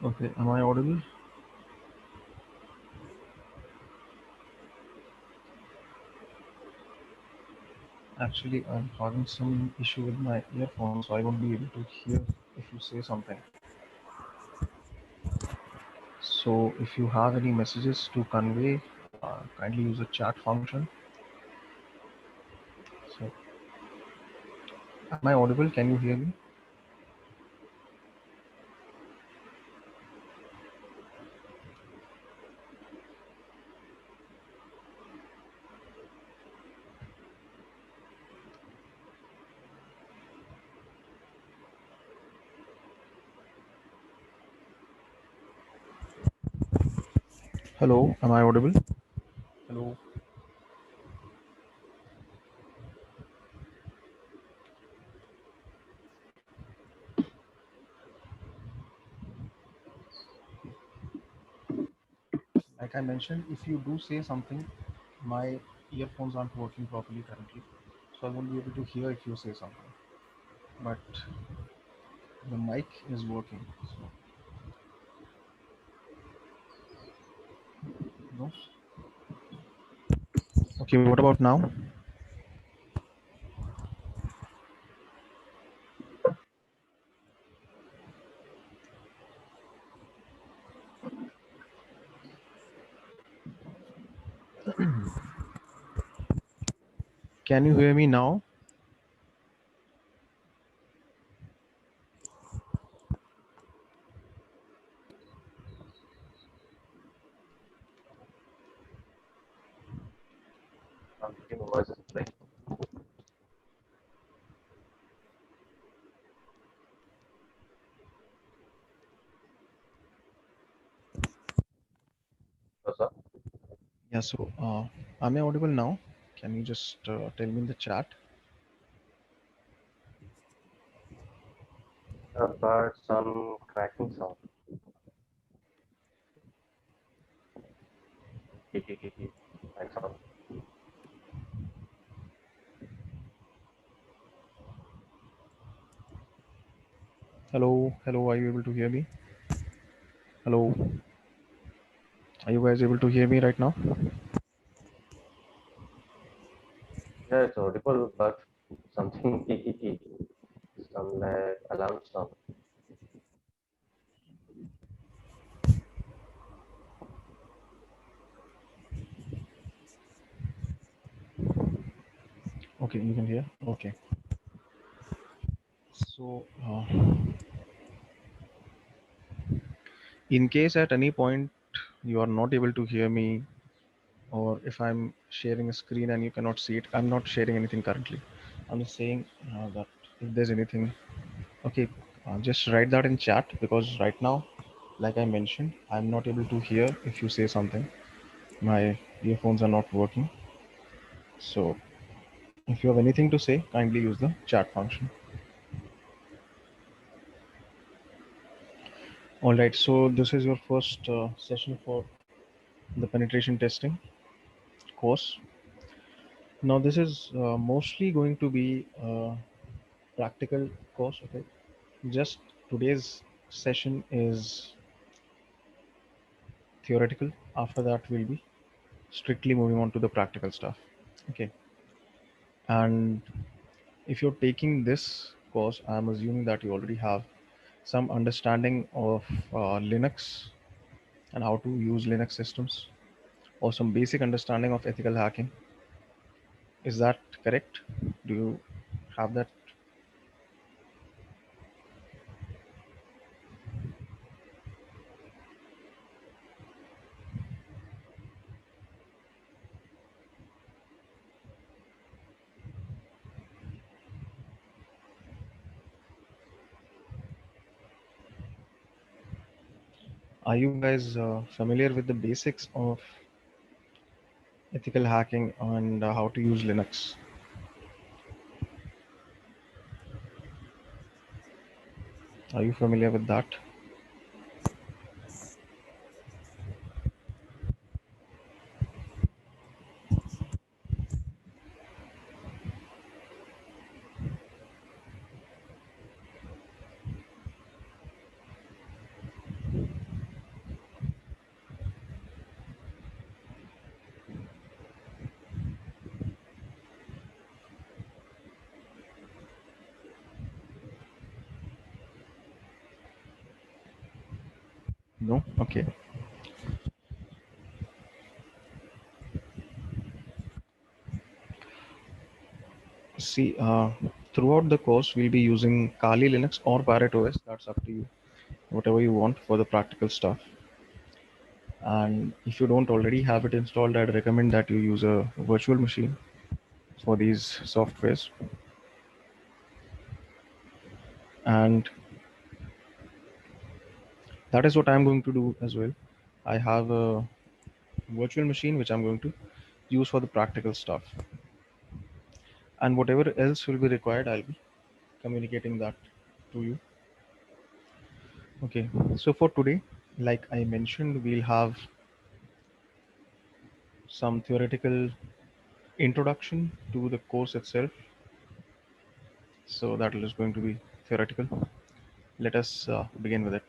Okay, am I audible? Actually, I'm having some issue with my earphones, so I won't be able to hear if you say something. So, if you have any messages to convey, kindly use the chat function. So, am I audible? Can you hear me? Hello, am I audible? Hello. Like I mentioned, if you do say something, my earphones aren't working properly currently, so I won't be able to hear if you say something. But the mic is working, so no. Okay, what about now? Can you hear me now? I'm getting the voices like what's up? Yeah, so am I audible now? Can you just tell me in the chat? But some cracking sound. Like sound. Hello, hello, are you able to hear me? Hello, are you guys able to hear me right now? Yeah, it's audible, but something some like alarm sound. Okay, you can hear? Okay. So, in case at any point you are not able to hear me, or if I'm sharing a screen and you cannot see it, I'm not sharing anything currently. I'm just saying that if there's anything, okay, just write that in chat because right now, like I mentioned, I'm not able to hear if you say something. My earphones are not working. So, if you have anything to say, kindly use the chat function. All right, so this is your first session for the penetration testing course. Now, this is mostly going to be a practical course. Okay, just today's session is theoretical. After that, we'll be strictly moving on to the practical stuff. Okay, and if you're taking this course, I'm assuming that you already have some understanding of Linux and how to use Linux systems, or some basic understanding of ethical hacking. Is that correct? Do you have that? Are you guys familiar with the basics of ethical hacking and how to use Linux? Are you familiar with that? No? Okay. See, throughout the course, we'll be using Kali Linux or Parrot OS. That's up to you. Whatever you want for the practical stuff. And if you don't already have it installed, I'd recommend that you use a virtual machine for these softwares. And that is what I'm going to do as well. I have a virtual machine which I'm going to use for the practical stuff. And whatever else will be required, I'll be communicating that to you. Okay, so for today, like I mentioned, we'll have some theoretical introduction to the course itself. So that is going to be theoretical. Let us begin with it.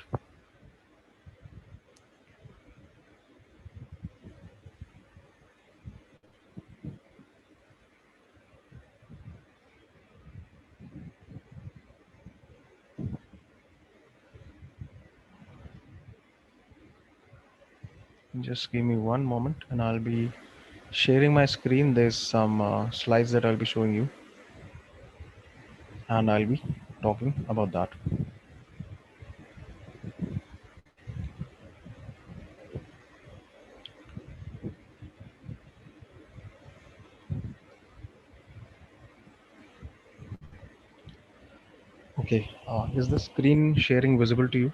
Just give me one moment and I'll be sharing my screen. There's some slides that I'll be showing you and I'll be talking about that. Okay, is the screen sharing visible to you?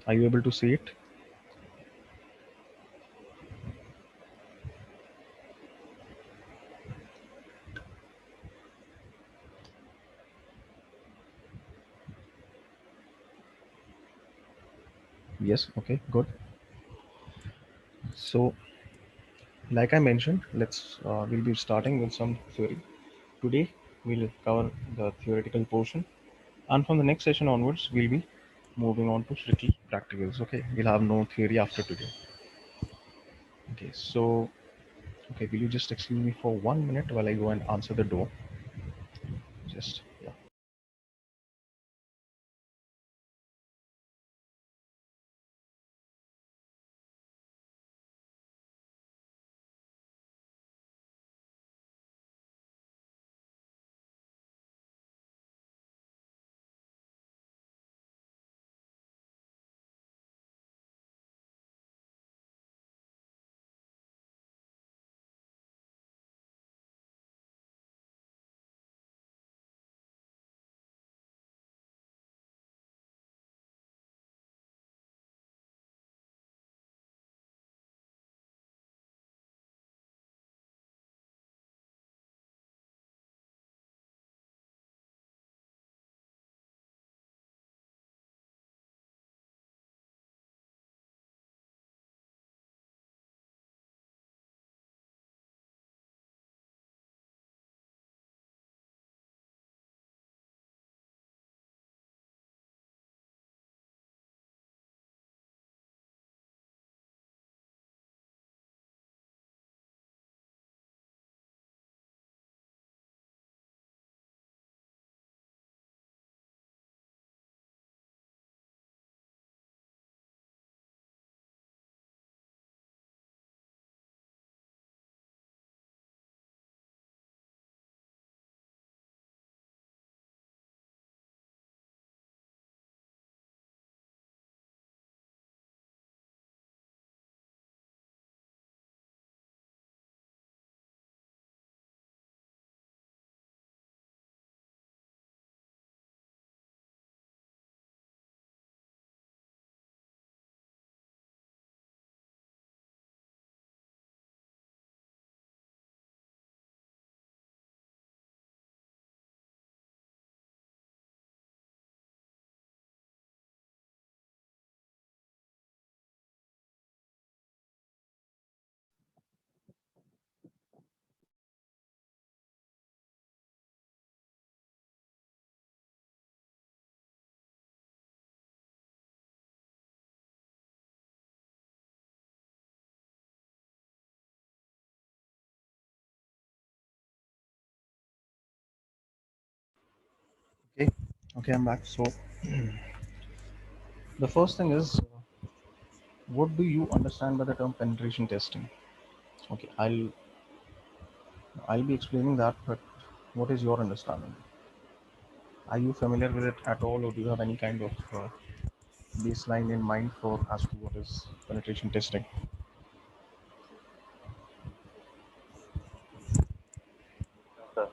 Are you able to see it? Yes, okay, good. So, like I mentioned, we'll be starting with some theory. Today, we'll cover the theoretical portion, and from the next session onwards, we'll be moving on to strictly practicals. Okay, we'll have no theory after today. Okay, so okay, will you just excuse me for 1 minute while I go and answer the door? Just yeah. Okay, okay, I'm back. So the first thing is What do you understand by the term penetration testing? Okay, I'll be explaining that, but what is your understanding? Are you familiar with it at all, or do you have any kind of baseline in mind for as to what is penetration testing? Sure, sir.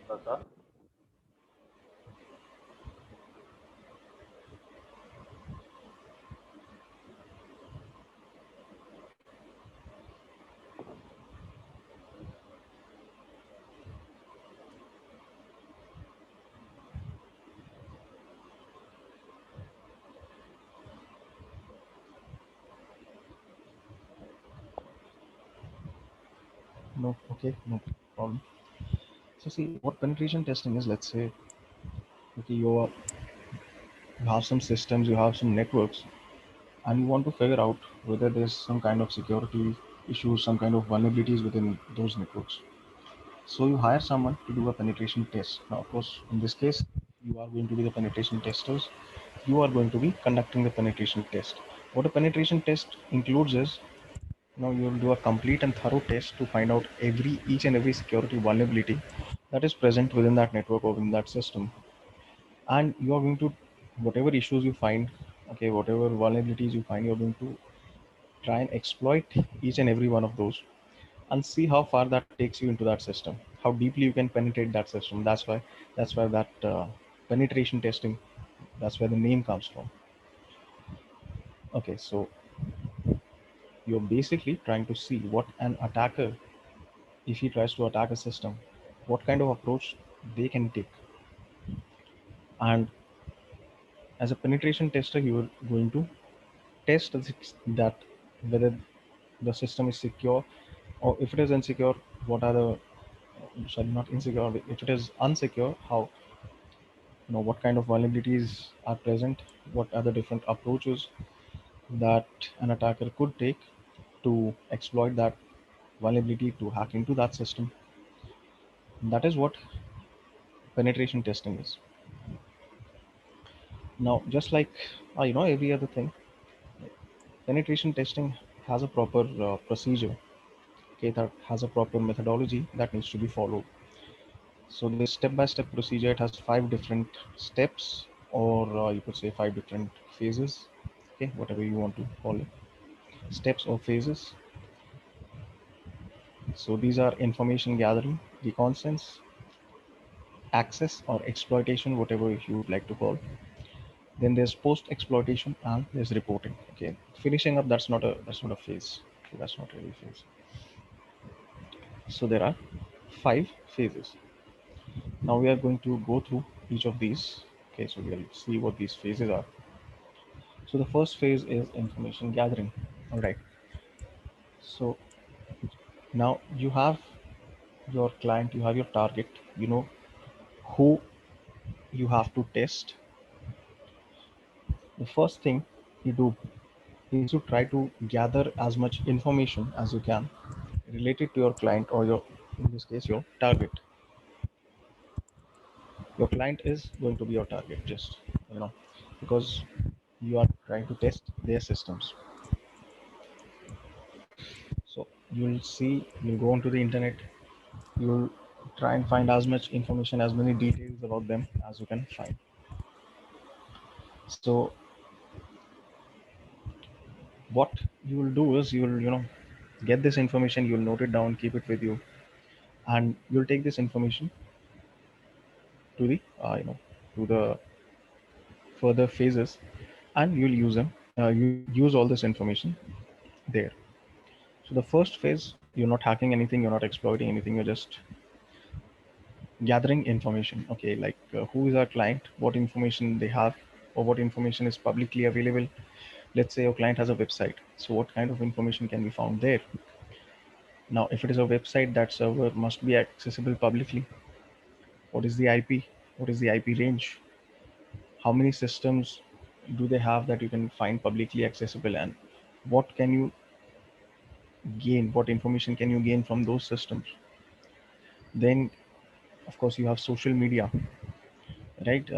Sure, sir. No, okay, no problem. So see, what penetration testing is, let's say, okay, you have some systems, you have some networks, and you want to figure out whether there's some kind of security issues, some kind of vulnerabilities within those networks. So you hire someone to do a penetration test. Now, of course, in this case, you are going to be the penetration testers. You are going to be conducting the penetration test. What a penetration test includes is, you'll do a complete and thorough test to find out each and every security vulnerability that is present within that network or within that system. And you are going to, whatever issues you find, okay, whatever vulnerabilities you find, you're going to try and exploit each and every one of those and see how far that takes you into that system, how deeply you can penetrate that system. That's why that penetration testing, that's where the name comes from. Okay, so you're basically trying to see what an attacker, if he tries to attack a system, what kind of approach they can take. And as a penetration tester, you are going to test that whether the system is secure, or if it is insecure, what are the, sorry, not insecure, if it is unsecure, how, what kind of vulnerabilities are present, what are the different approaches that an attacker could take to exploit that vulnerability, to hack into that system. That is what penetration testing is. Now, just like every other thing, penetration testing has a proper procedure, okay, that has a proper methodology that needs to be followed. So this step-by-step procedure, it has 5 different steps, or you could say 5 different phases, okay, whatever you want to call it, steps or phases. So these are information gathering, reconnaissance, access or exploitation, whatever you would like to call. Then there's post exploitation and there's reporting. Okay, finishing up, that's not a phase. Okay, that's not really a phase. So there are 5 phases. Now we are going to go through each of these. Okay, so we'll see what these phases are. So the first phase is information gathering. All right. So now you have your client, you have your target, you know who you have to test. The first thing you do is to try to gather as much information as you can related to your client, or your, in this case, your target. Your client is going to be your target, just, because you are trying to test their systems. So you'll go onto the internet, you'll try and find as much information, as many details about them as you can find. So what you will do is, you'll get this information, you'll note it down, keep it with you, and you'll take this information to the to the further phases, and you'll use them, you'll use all this information there. So the first phase, you're not hacking anything, you're not exploiting anything, you're just gathering information. Okay, like who is our client, what information they have, or what information is publicly available. Let's say your client has a website, so what kind of information can be found there? Now, if it is a website, that server must be accessible publicly. What is the IP? What is the IP range? how many systems do they have that you can find publicly accessible, and what can you gain, what information can you gain from those systems. Then of course you have social media, right?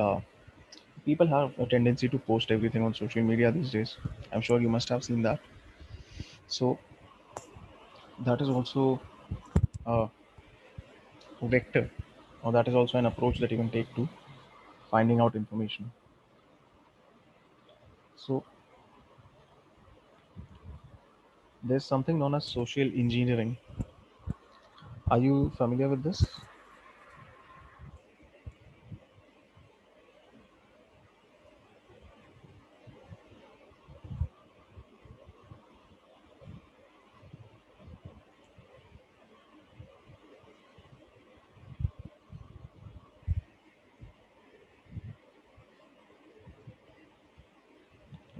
People have a tendency to post everything on social media these days. I'm sure you must have seen that. So that is also a vector, or that is also an approach that you can take to finding out information. So there's something known as social engineering. Are you familiar with this?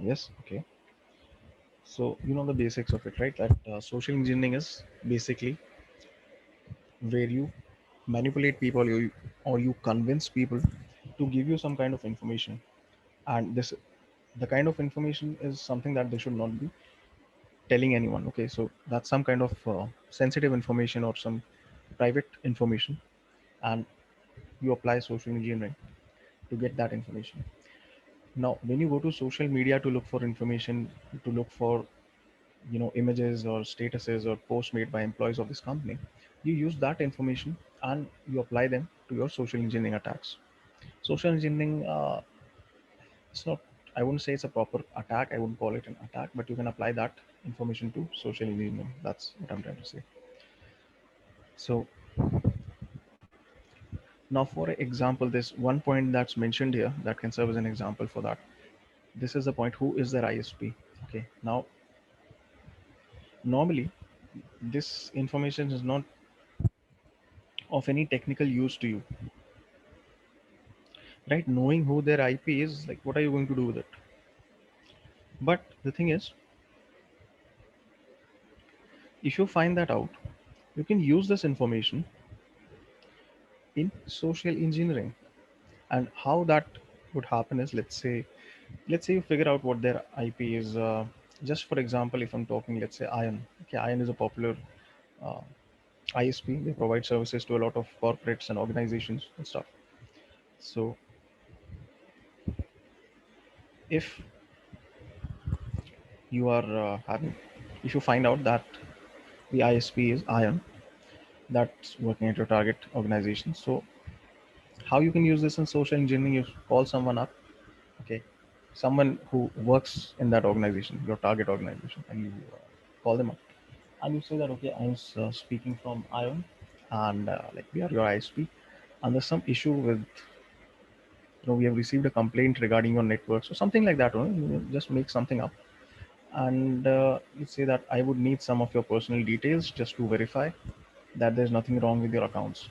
Yes. Okay. So you know the basics of it, right? That social engineering is basically where you manipulate people, or you convince people to give you some kind of information, and this, the kind of information is something that they should not be telling anyone. Okay, so that's some kind of sensitive information or some private information, and you apply social engineering to get that information. Now when you go to social media to look for information, to look for, you know, images or statuses or posts made by employees of this company, you use that information and you apply them to your social engineering attacks. Social engineering, it's not, I wouldn't say it's a proper attack, I wouldn't call it an attack, but you can apply that information to social engineering. That's what I'm trying to say. So now for example, there's one point that's mentioned here that can serve as an example for that. This is the point, who is their ISP. Okay, now normally this information is not of any technical use to you, right? Knowing who their IP is, like, what are you going to do with it? But the thing is, if you find that out, you can use this information in social engineering. And how that would happen is, let's say you figure out what their IP is. Just for example, if I'm talking, let's say Ion. Okay, Ion is a popular uh, ISP. They provide services to a lot of corporates and organizations and stuff. So if you are if you find out that the ISP is Ion, that's working at your target organization. So how you can use this in social engineering, you call someone up, okay, someone who works in that organization, your target organization, and you call them up and you say that, okay, I'm speaking from Ion, and like, we are your ISP, and there's some issue with, you know, we have received a complaint regarding your networks or something like that. You just make something up, and you say that I would need some of your personal details just to verify that there's nothing wrong with your accounts.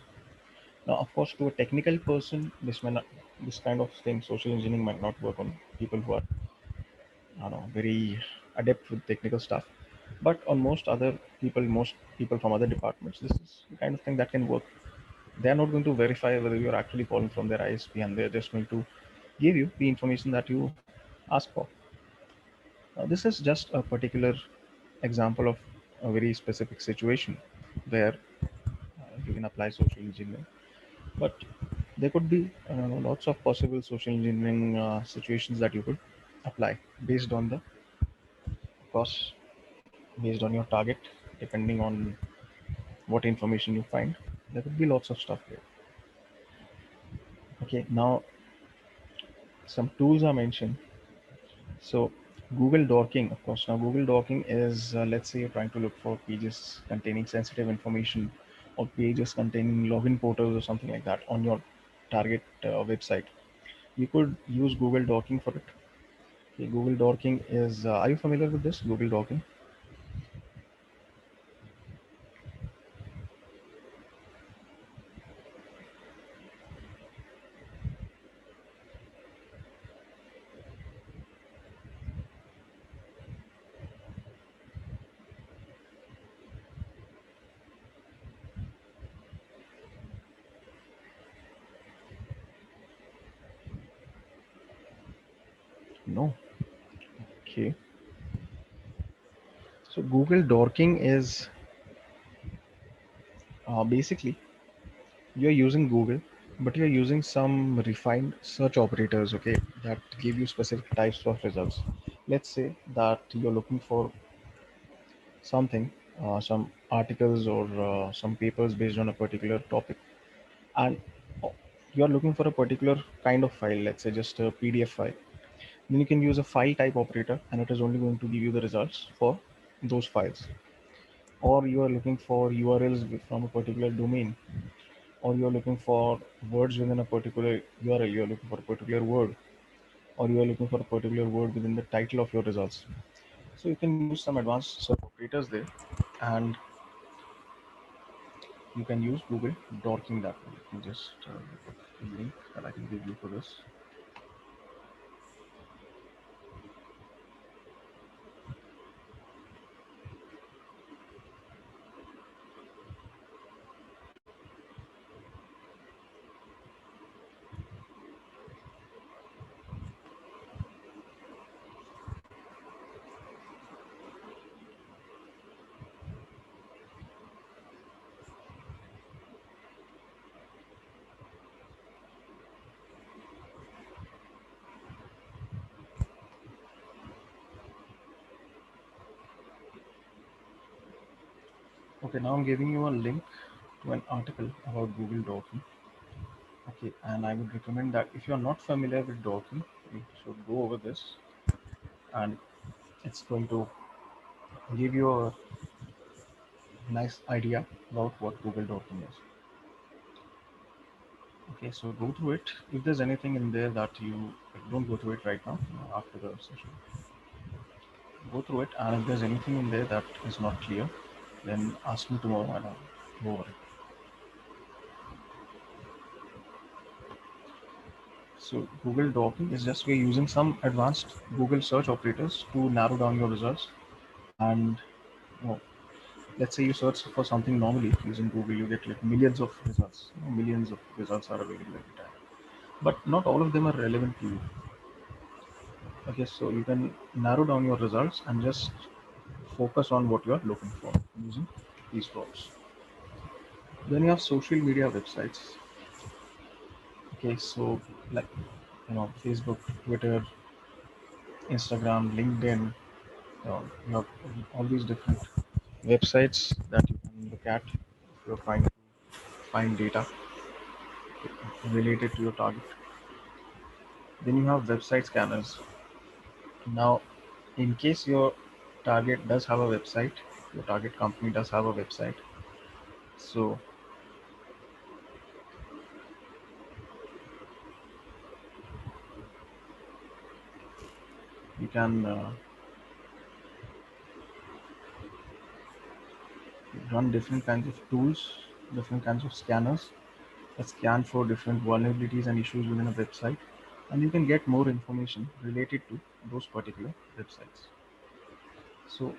Now, of course, to a technical person, this may not, this kind of thing, social engineering might not work on people who are, I don't know, very adept with technical stuff. But on most people from other departments, this is the kind of thing that can work. They are not going to verify whether you're actually calling from their ISP, and they're just going to give you the information that you ask for. This is just a particular example of a very specific situation where you can apply social engineering. But there could be lots of possible social engineering situations that you could apply based on the, of course, based on your target, depending on what information you find. There could be lots of stuff here. Okay, now some tools are mentioned. So Google Dorking, of course. Now Google Dorking is, let's say you're trying to look for pages containing sensitive information, or pages containing login portals or something like that on your target website. You could use Google Dorking for it. Okay, Google Dorking is, are you familiar with this, Google Dorking? No. Okay. So Google dorking is basically you're using Google, but you're using some refined search operators, okay, that give you specific types of results. Let's say that you're looking for something, some articles or some papers based on a particular topic, and you're looking for a particular kind of file, let's say just a PDF file. Then you can use a file type operator, and it is only going to give you the results for those files. Or you are looking for URLs from a particular domain, or you're looking for words within a particular URL, you're looking for a particular word, or you're looking for a particular word within the title of your results. So you can use some advanced search operators there, and you can use Google dorking that way. Let me just look up a link that I can give you for this. Okay, now I'm giving you a link to an article about Google dorking. Okay, and I would recommend that if you're not familiar with dorking, you should go over this, and it's going to give you a nice idea about what Google dorking is. Okay, so go through it. If there's anything in there that you don't go through it right now, after the session, go through it, and if there's anything in there that is not clear, then ask me tomorrow and I'll go over it. So Google Docking is just we're using some advanced Google search operators to narrow down your results. And you know, let's say you search for something normally using Google, you get like millions of results. Millions of results are available every time, but not all of them are relevant to you. Okay, so you can narrow down your results and just focus on what you are looking for using these prompts. Then you have social media websites. Okay, so like Facebook, Twitter, Instagram, LinkedIn, you have all these different websites that you can look at if you're trying to find data related to your target. Then you have website scanners. Now, in case your target does have a website, your target company does have a website, so you can run different kinds of tools, different kinds of scanners that scan for different vulnerabilities and issues within a website, and you can get more information related to those particular websites. So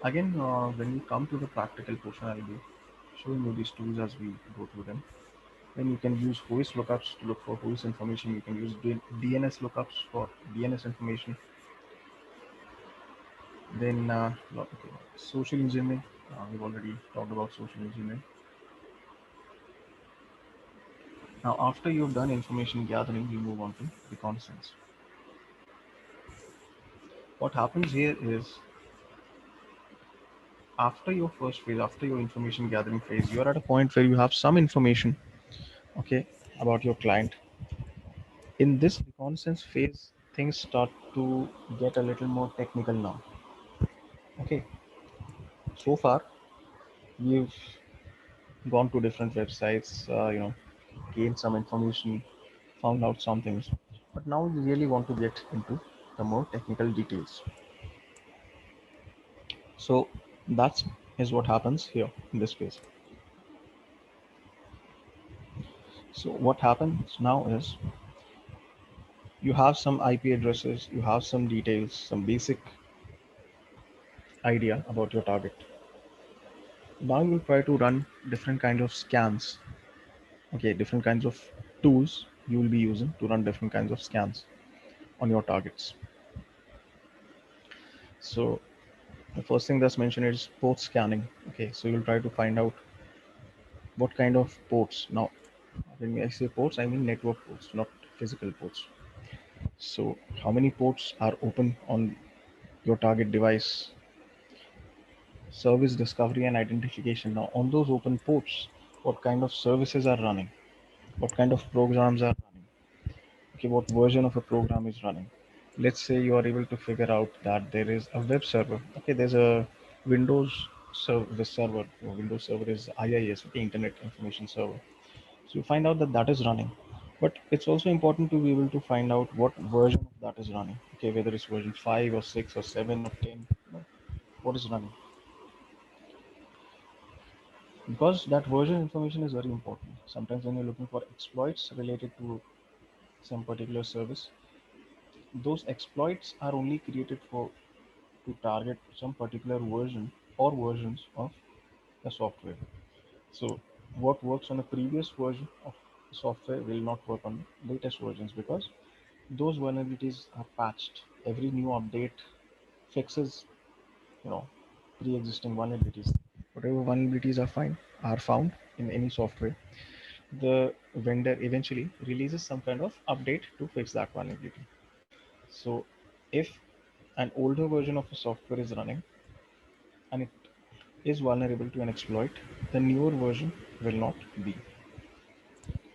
again, when we come to the practical portion, I'll be showing you these tools as we go through them. Then you can use whois lookups to look for whois information. You can use DNS lookups for DNS information. Then okay, social engineering. We've already talked about social engineering. Now, after you've done information gathering, you move on to reconnaissance. What happens here is after your first phase, after your information gathering phase, you're at a point where you have some information, okay, about your client. In this reconnaissance phase, things start to get a little more technical now. Okay, so far we've gone to different websites, gained some information, found out some things, but now we really want to get into the more technical details. So that's is what happens here in this phase. So what happens now is you have some IP addresses, you have some details, some basic idea about your target. Now you try to run different kind of scans. Okay, different kinds of tools you will be using to run different kinds of scans. on your targets. So the first thing that's mentioned is port scanning. Okay, so you'll try to find out what kind of ports. Now, when I say ports, I mean network ports, not physical ports. So how many ports are open on your target device? Service discovery and identification. Now, on those open ports, what kind of services are running? What kind of programs are running? Okay, what version of a program is running? Let's say you are able to figure out that there is a web server. Okay, there's a Windows server. Windows server is IIS, okay, Internet Information Server. So you find out that that is running. But it's also important to be able to find out what version of that is running. Okay, whether it's version 5 or 6 or 7 or 10, what is running. Because that version information is very important. Sometimes when you're looking for exploits related to some particular service, those exploits are only created for to target some particular version or versions of the software. So what works on a previous version of software will not work on latest versions because those vulnerabilities are patched. Every new update fixes, you know, pre-existing vulnerabilities. Whatever vulnerabilities are found in any software, the vendor eventually releases some kind of update to fix that vulnerability. So if an older version of a software is running and it is vulnerable to an exploit, the newer version will not be.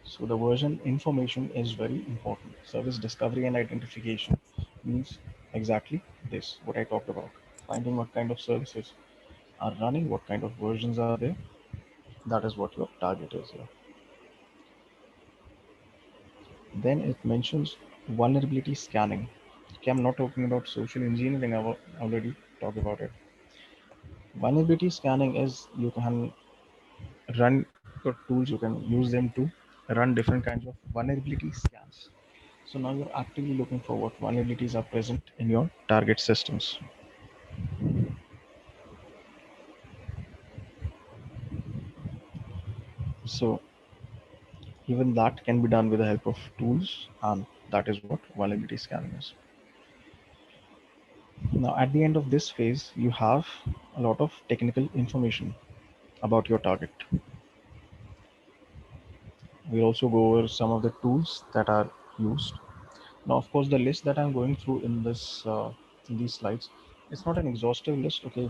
So the version information is very important. Service discovery and identification means exactly this, what I talked about. Finding what kind of services are running, what kind of versions are there. That is what your target is here. Then it mentions vulnerability scanning. Okay, I'm not talking about social engineering, I've already talked about it. Vulnerability scanning is you can run your tools, you can use them to run different kinds of vulnerability scans. So now you're actively looking for what vulnerabilities are present in your target systems. So even that can be done with the help of tools, and that is what vulnerability scanning is. Now, at the end of this phase, you have a lot of technical information about your target. We'll also go over some of the tools that are used. Now, of course, the list that I'm going through in these slides, it's not an exhaustive list. Okay,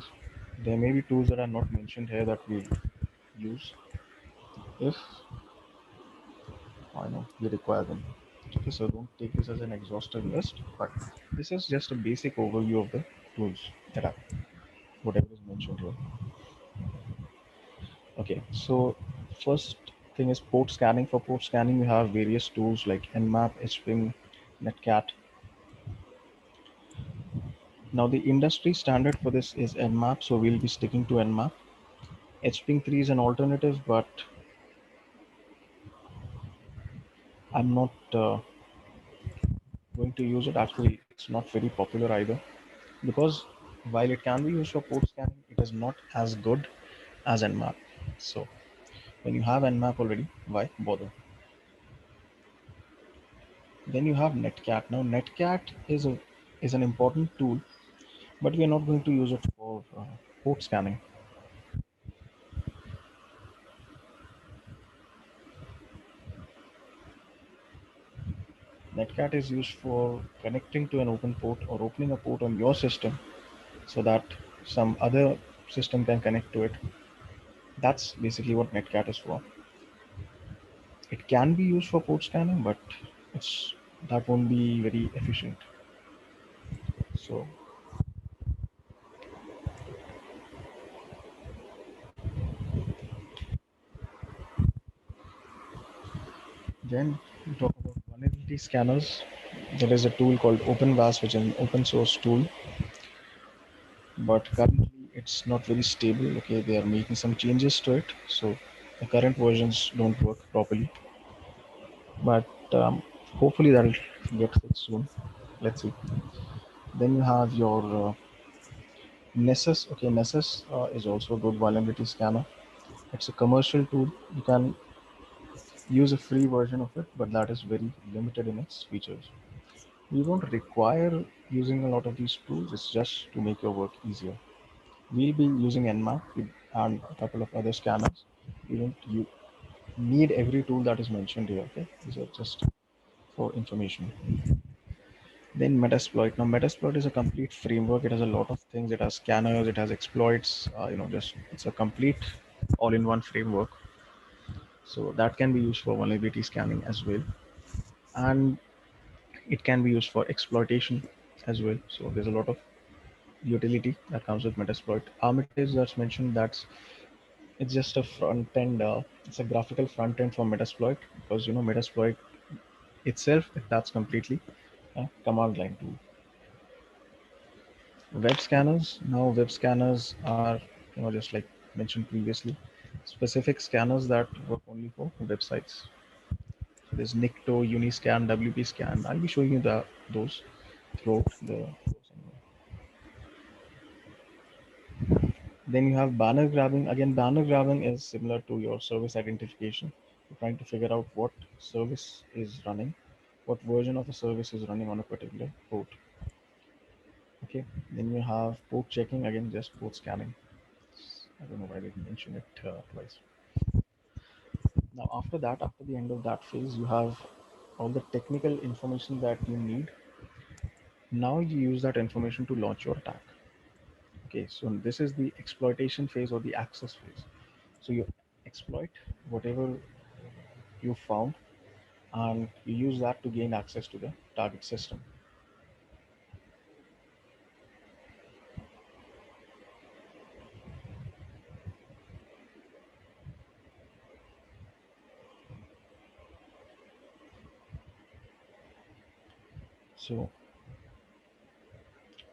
there may be tools that are not mentioned here that we use if I know we require them. Okay, so don't take this as an exhaustive list, but this is just a basic overview of the tools that are whatever is mentioned here. Okay, so first thing is port scanning. For port scanning, you have various tools like Nmap, Hping, Netcat. Now the industry standard for this is Nmap, so we'll be sticking to Nmap. Hping 3 is an alternative, but I'm not going to use it. Actually, it's not very popular either because while it can be used for port scanning, it is not as good as Nmap. So when you have Nmap already, why bother? Then you have Netcat. Now Netcat is an important tool, but we are not going to use it for port scanning. Netcat is used for connecting to an open port or opening a port on your system so that some other system can connect to it. That's basically what Netcat is for. It can be used for port scanning, but it's that won't be very efficient. So then we talk about vulnerability scanners. There is a tool called OpenVAS, which is an open source tool, but currently it's not very stable. Okay, they are making some changes to it, so the current versions don't work properly. But hopefully that'll get fixed soon. Let's see. Then you have your Nessus. Okay, Nessus is also a good vulnerability scanner. It's a commercial tool. You can use a free version of it, but that is very limited in its features. You don't require using a lot of these tools. It's just to make your work easier. We'll be using Nmap and a couple of other scanners. You don't you need every tool that is mentioned here. Okay, these are just for information. Then Metasploit. Now Metasploit is a complete framework. It has a lot of things. It has scanners. It has exploits. Just it's a complete all-in-one framework. So that can be used for vulnerability scanning as well, and it can be used for exploitation as well. So there's a lot of utility that comes with Metasploit. Armitage that's mentioned, it's just a front end. It's a graphical front end for Metasploit because Metasploit itself that's completely a command line tool. Web scanners. Now web scanners are just like mentioned previously, specific scanners that work only for websites. So there's Nikto, Uniscan, WP Scan. I'll be showing you those throughout the course. Then you have banner grabbing. Again, banner grabbing is similar to your service identification. You're trying to figure out what service is running, what version of a service is running on a particular port. Okay. Then you have port checking. Again, just port scanning. I don't know why I didn't mention it twice. Now, after that, after the end of that phase, you have all the technical information that you need. Now you use that information to launch your attack. Okay, so this is the exploitation phase or the access phase. So you exploit whatever you found and you use that to gain access to the target system. So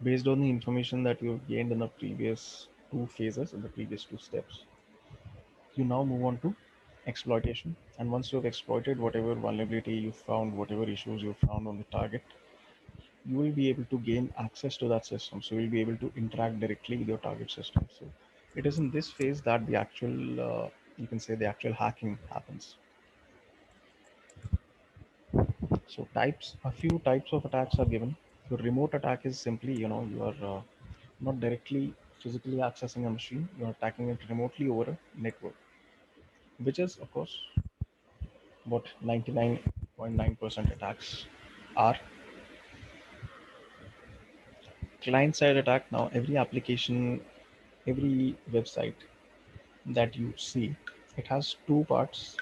based on the information that you've gained in the previous two phases, in the previous two steps, you now move on to exploitation. And once you have exploited whatever vulnerability you found, whatever issues you found on the target, you will be able to gain access to that system. So you'll be able to interact directly with your target system. So it is in this phase that the actual, you can say, the actual hacking happens. So types, a few types of attacks are given. Your remote attack is simply, you are not directly physically accessing a machine. You are attacking it remotely over a network, which is, of course, what 99.9% attacks are. Client-side attack. Now, every application, every website that you see, it has two parts: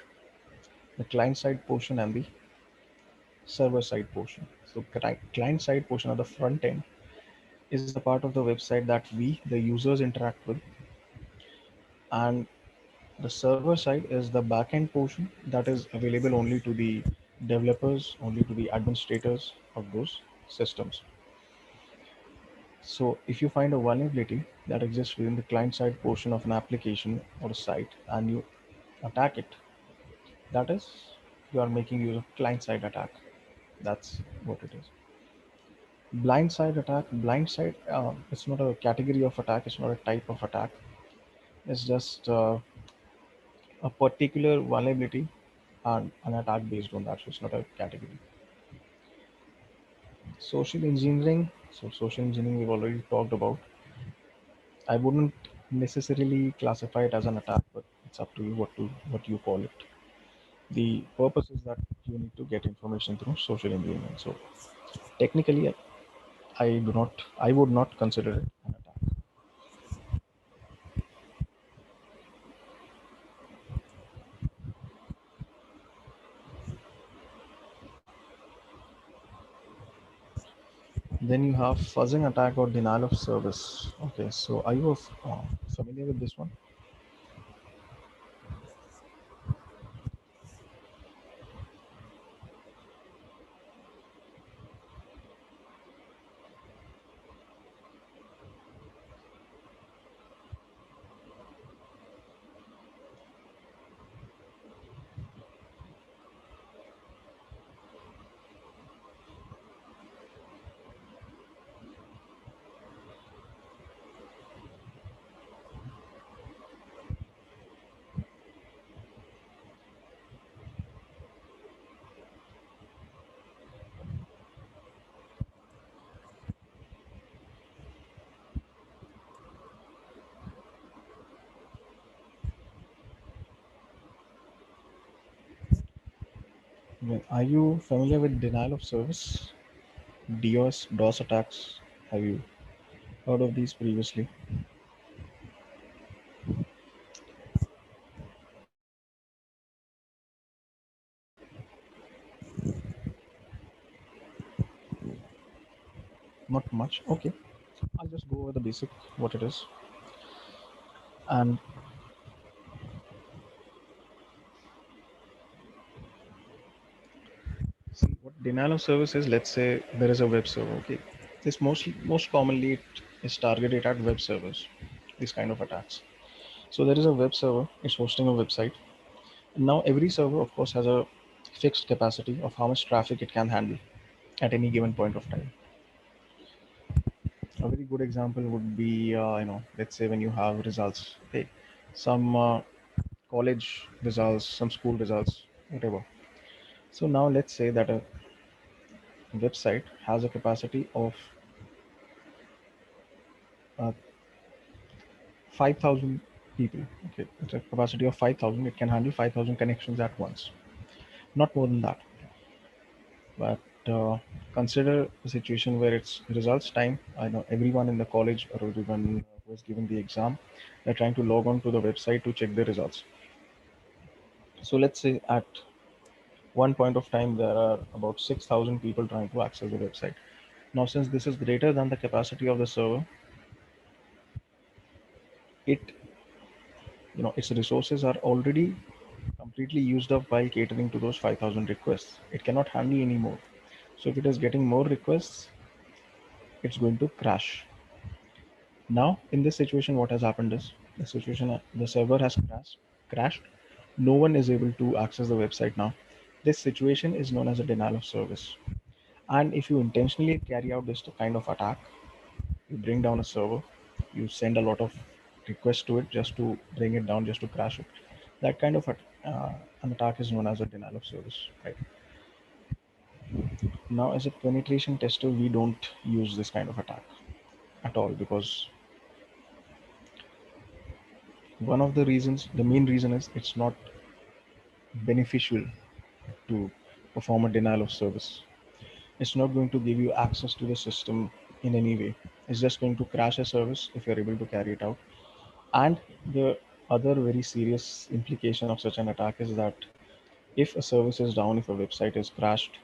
the client-side portion and the server-side portion. So, client-side portion, or the front end, is the part of the website that we, the users, interact with, and the server side is the backend portion that is available only to the developers, only to the administrators of those systems. So if you find a vulnerability that exists within the client side portion of an application or a site and you attack it, that is, you are making use of client side attack. That's what it is. Blind side attack. Blind side, it's not a category of attack, it's not a type of attack. It's just a particular vulnerability and an attack based on that. So it's not a category. Social engineering. So social engineering we've already talked about. I wouldn't necessarily classify it as an attack, but it's up to you what you call it. The purpose is that you need to get information through social engineering. So technically, I would not consider it an attack. Then you have fuzzing attack or denial of service. Okay, so are you familiar with this one? Are you familiar with denial of service? DOS attacks? Have you heard of these previously? Not much. Okay. I'll just go over the basic what it is. And see what denial of service is. Let's say there is a web server. Okay. This most commonly it is targeted at web servers. These kind of attacks. So there is a web server. It's hosting a website. And now every server, of course, has a fixed capacity of how much traffic it can handle at any given point of time. A very good example would be, let's say when you have results, okay, some college results, some school results, whatever. So now let's say that a website has a capacity of uh, 5,000 people. Okay, it's a capacity of 5,000. It can handle 5,000 connections at once. Not more than that. But consider a situation where it's results time. I know everyone in the college or everyone who is giving the exam, they're trying to log on to the website to check their results. So let's say at one point of time there are about 6,000 people trying to access the website. Now, since this is greater than the capacity of the server, it its resources are already completely used up while catering to those 5,000 requests. It cannot handle any more. So if it is getting more requests, it's going to crash. Now, in this situation, what has happened is the server has crashed. No one is able to access the website now. This situation is known as a denial of service. And if you intentionally carry out this kind of attack, you bring down a server, you send a lot of requests to it just to bring it down, just to crash it. That kind of an attack is known as a denial of service, right? Now, as a penetration tester, we don't use this kind of attack at all because one of the reasons, the main reason is it's not beneficial to perform a denial of service. It's not going to give you access to the system in any way. It's just going to crash a service if you're able to carry it out. And the other very serious implication of such an attack is that if a service is down, if a website is crashed,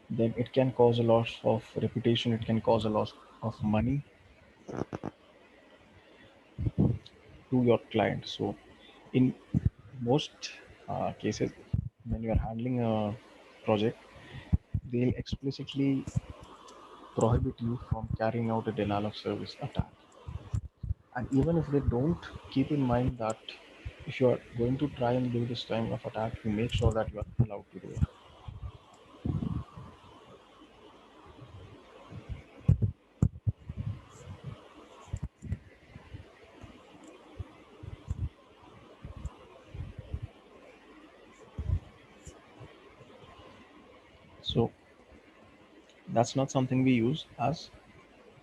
then it can cause a loss of reputation, it can cause a loss of money to your client. So, in most cases, when you are handling a project, they'll explicitly prohibit you from carrying out a denial of service attack. And even if they don't, keep in mind that if you are going to try and do this kind of attack, you make sure that you are allowed to do it. So that's not something we use as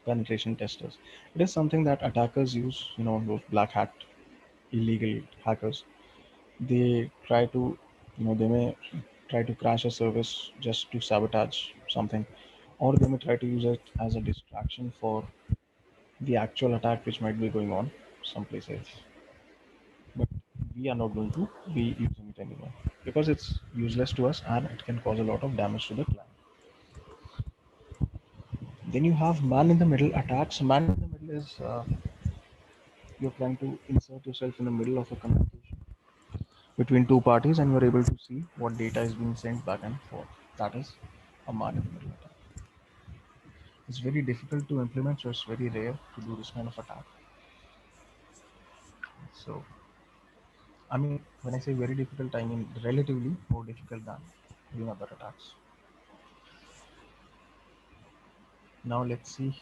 penetration testers. It is something that attackers use, those black hat illegal hackers. They try to, they may try to crash a service just to sabotage something, or they may try to use it as a distraction for the actual attack which might be going on someplace else. But we are not going to be using it anymore because it's useless to us and it can cause a lot of damage to the client. Then you have man in the middle attacks. Man in the middle is you're trying to insert yourself in the middle of a communication between two parties and you're able to see what data is being sent back and forth. That is a man in the middle attack. It's very difficult to implement, so it's very rare to do this kind of attack. So, I mean, when I say very difficult, I mean relatively more difficult than doing other attacks. Now, let's see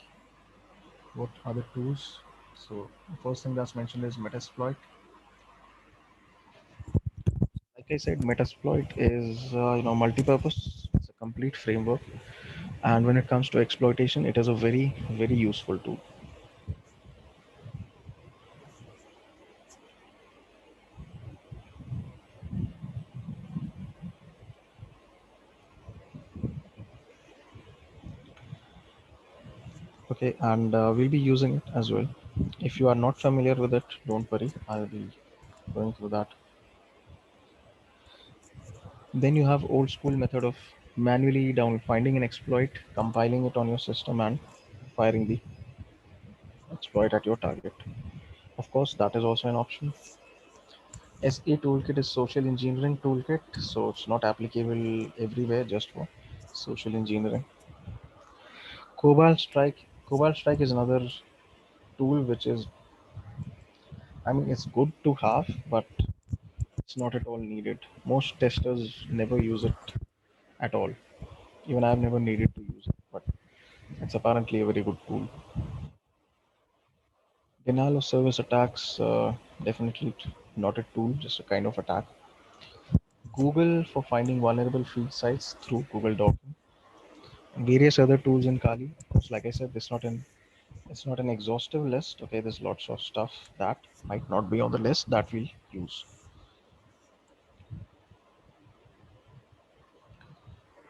what other tools. So, the first thing that's mentioned is Metasploit. Like I said, Metasploit is multi-purpose. It's a complete framework, and when it comes to exploitation, it is a very very useful tool. Okay, and we'll be using it as well. If you are not familiar with it, don't worry, I'll be going through that. Then you have old school method of manually down finding an exploit, compiling it on your system, and firing the exploit at your target. Of course, that is also an option. SE toolkit is social engineering toolkit, so it's not applicable everywhere, just for social engineering. Cobalt Strike is another tool which is, I mean, it's good to have, but it's not at all needed. Most testers never use it at all. Even I've never needed to use it, but it's apparently a very good tool. Denial of service attacks, definitely not a tool, just a kind of attack. Google for finding vulnerable field sites through Google Document. Various other tools in Kali. Of course, like I said, it's not an exhaustive list. Okay, there's lots of stuff that might not be on the list that we'll use.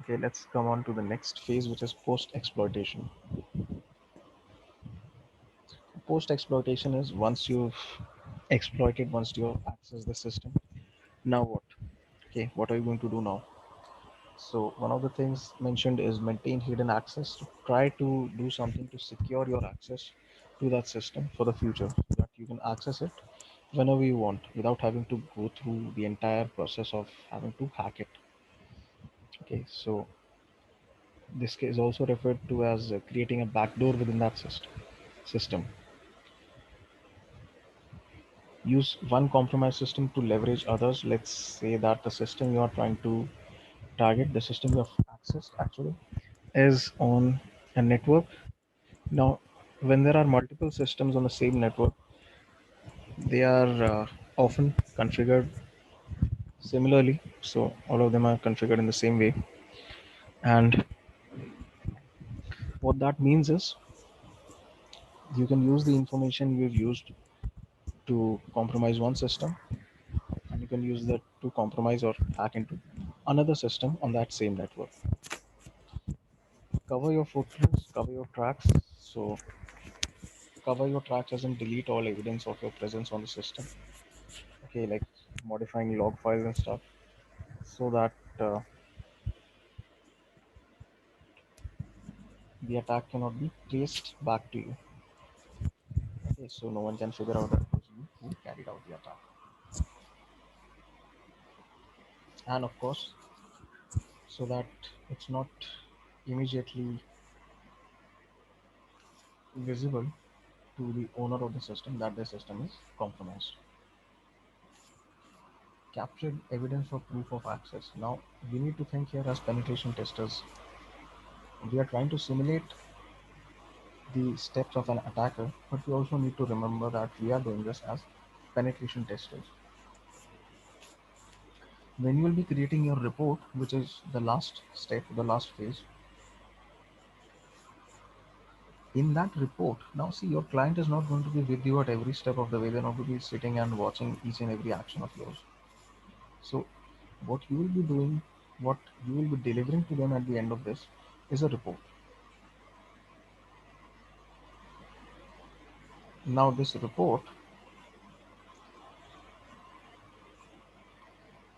Okay, let's come on to the next phase, which is post exploitation. Post exploitation is once you've exploited, once you've accessed the system. Now what? Okay, what are you going to do now? So one of the things mentioned is maintain hidden access. To try to do something to secure your access to that system for the future, so that you can access it whenever you want without having to go through the entire process of having to hack it. Okay, so this is also referred to as creating a backdoor within that system. Use one compromised system to leverage others. Let's say that the system you are trying to target, the system you have accessed actually, is on a network. Now, when there are multiple systems on the same network, they are often configured similarly. So all of them are configured in the same way. And what that means is you can use the information you've used to compromise one system, and you can use that to compromise or hack into another system on that same network. Cover your footprints, cover your tracks. So cover your tracks as in delete all evidence of your presence on the system. Okay, like modifying log files and stuff, so that the attack cannot be traced back to you. Okay, so no one can figure out that it was you who carried out the attack. And of course, so that it's not immediately visible to the owner of the system that the system is compromised. Captured evidence for proof of access. Now, we need to think here as penetration testers. We are trying to simulate the steps of an attacker, but we also need to remember that we are doing this as penetration testers. When you will be creating your report, which is the last step, the last phase, in that report, now see, your client is not going to be with you at every step of the way. They're not going to be sitting and watching each and every action of yours. So what you will be doing, what you will be delivering to them at the end of this is a report. Now this report,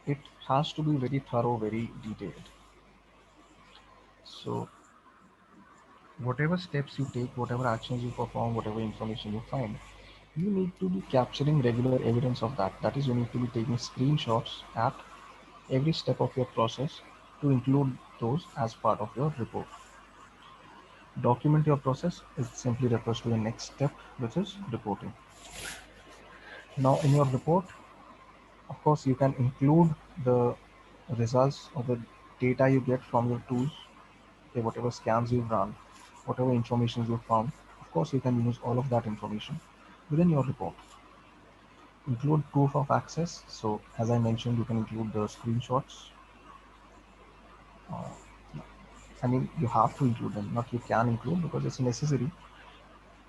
it has to be very thorough, very detailed. So whatever steps you take, whatever actions you perform, whatever information you find, you need to be capturing regular evidence of that. That is, you need to be taking screenshots at every step of your process to include those as part of your report. Document your process. It simply refers to the next step, which is reporting. Now in your report, of course, you can include the results or the data you get from your tools, okay, whatever scans you've run, whatever information you've found. Of course, you can use all of that information within your report. Include proof of access. So as I mentioned, you can include the screenshots. uh, I mean, you have to include them, not you can include, because it's necessary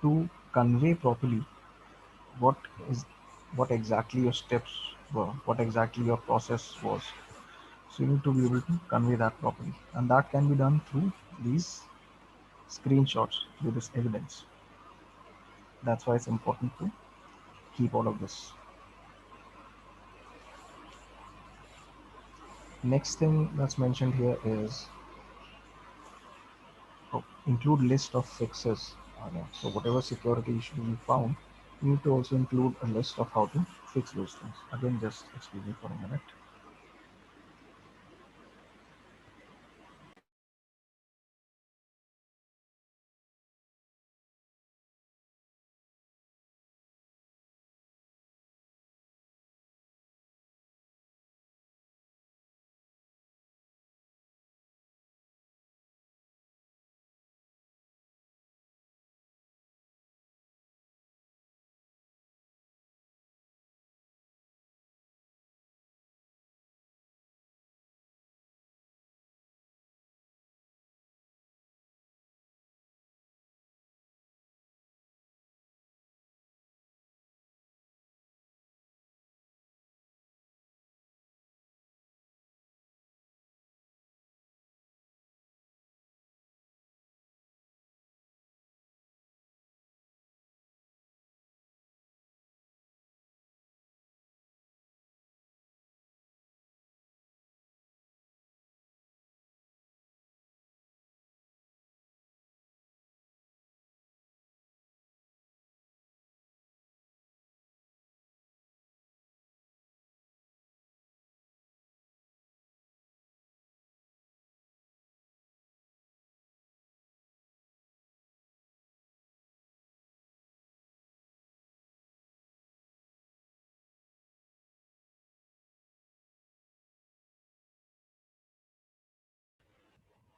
to convey properly what is what exactly your steps were, what exactly your process was. So you need to be able to convey that properly, and that can be done through these screenshots with this evidence. That's why it's important to keep all of this. Next thing that's mentioned here is include list of fixes. So whatever security issues you found, you need to also include a list of how to fix those things. Again, just excuse me for a minute.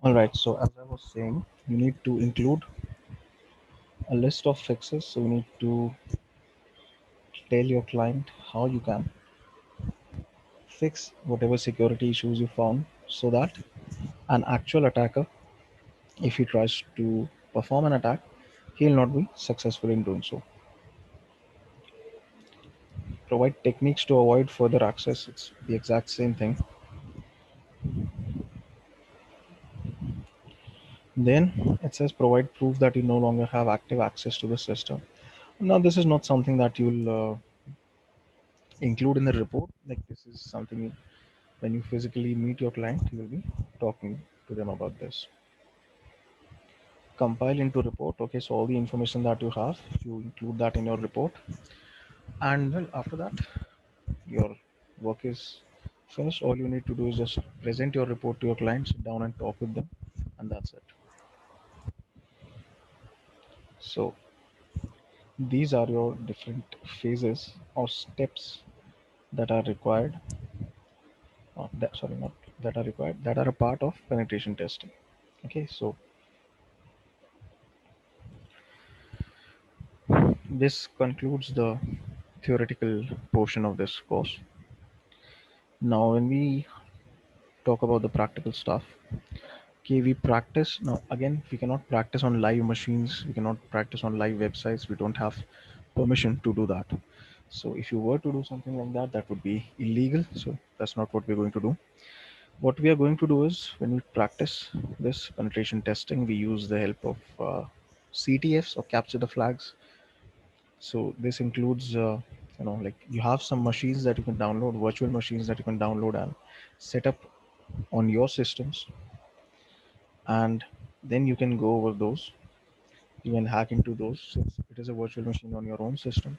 All right. So as I was saying, you need to include a list of fixes. So you need to tell your client how you can fix whatever security issues you found so that an actual attacker, if he tries to perform an attack, he'll not be successful in doing so. Provide techniques to avoid further access. It's the exact same thing. Then it says provide proof that you no longer have active access to the system. Now, this is not something that you'll include in the report. Like, this is something when you physically meet your client, you will be talking to them about this. Compile into report. Okay, so all the information that you have, you include that in your report. And well, after that, your work is finished. All you need to do is just present your report to your client, sit down and talk with them, and that's it. So these are your different phases or steps that are required, sorry, not that are required, that are a part of penetration testing. Okay, so this concludes the theoretical portion of this course. Now, when we talk about the practical stuff, okay, we practice. Now, again, we cannot practice on live machines, we cannot practice on live websites, we don't have permission to do that. So, if you were to do something like that, that would be illegal. So, that's not what we're going to do. What we are going to do is when we practice this penetration testing, we use the help of CTFs or capture the flags. So this includes, like you have some machines that you can download, virtual machines that you can download and set up on your systems, and then you can go over those. You can hack into those since it is a virtual machine on your own system.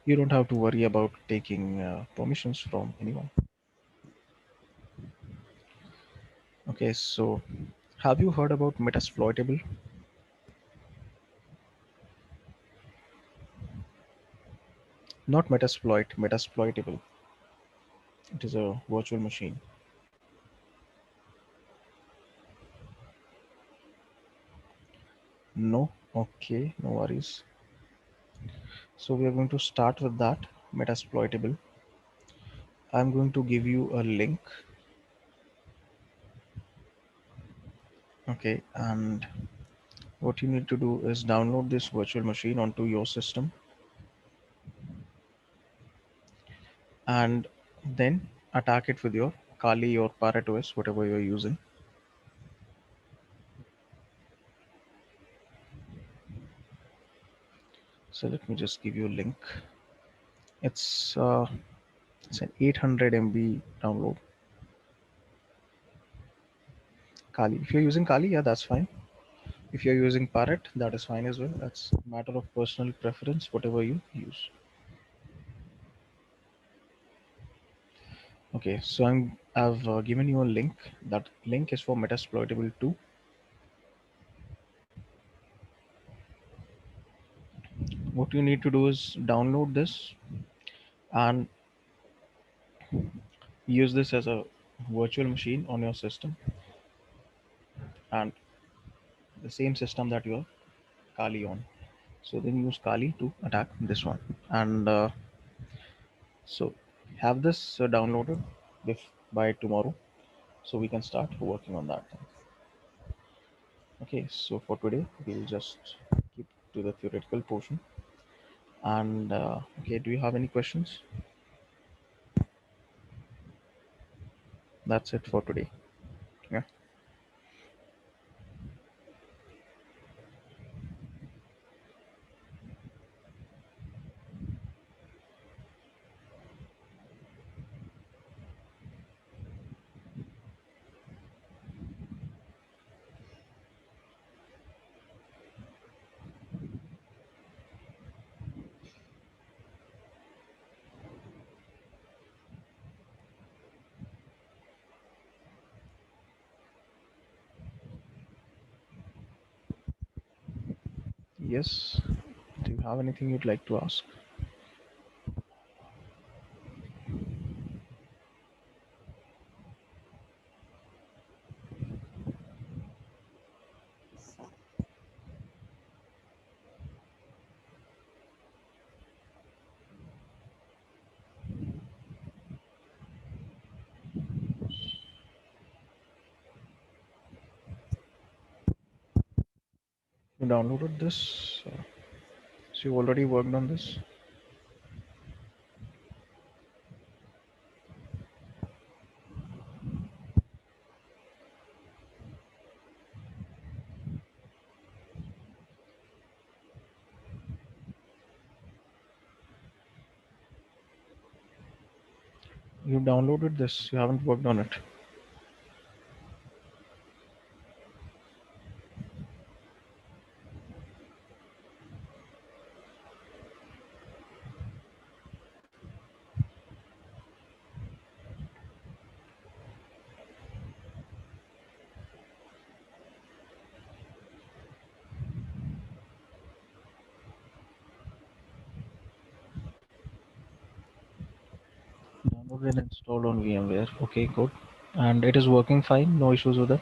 You don't have to worry about taking permissions from anyone. Okay, so have you heard about Metasploitable? Not Metasploit, Metasploitable. It is a virtual machine. No? Okay, no worries. So we are going to start with that, Metasploitable. I'm going to give you a link. Okay, and what you need to do is download this virtual machine onto your system and then attack it with your Kali or Parrot OS, whatever you're using. So let me just give you a link. It's uh, it's an 800 MB download. Kali. If you're using Kali, yeah, that's fine. If you're using Parrot, that is fine as well. That's a matter of personal preference, whatever you use. Okay, so I've given you a link. That link is for Metasploitable 2. What you need to do is download this and use this as a virtual machine on your system, and the same system that you're Kali on. So then use Kali to attack this one. And so have this downloaded by tomorrow so we can start working on that thing. Okay, so for today, we'll just keep to the theoretical portion. And okay, do you have any questions? That's it for today. Yeah. Yes. Do you have anything you'd like to ask? You downloaded this? So you already worked on this? You downloaded this, you haven't worked on it. Downloaded and installed on VMware. Okay, good. And it is working fine, no issues with it.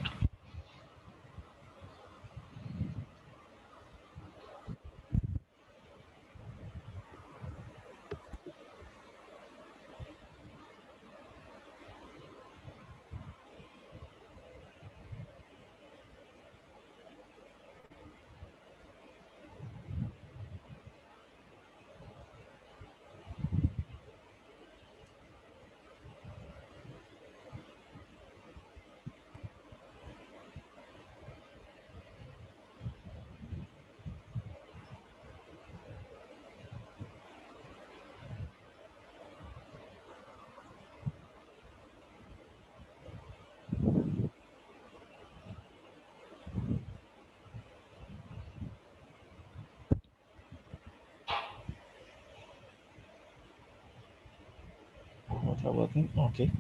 Both are working. Okay.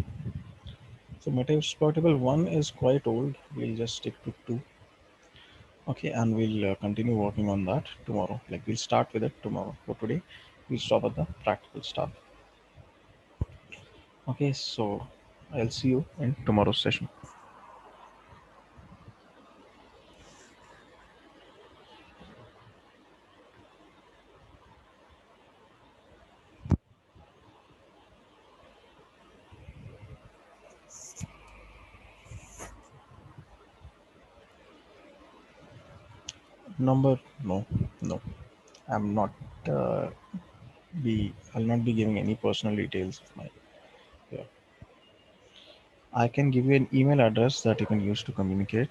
So Metasploitable 1 is quite old. We'll just stick to 2. Okay, and we'll continue working on that tomorrow. Like we'll start with it tomorrow. For today, we'll stop at the practical stuff. Okay, so I'll see you in tomorrow's session. Number? No, no. I'm not uh, I'll not be giving any personal details of my. Yeah. I can give you an email address that you can use to communicate.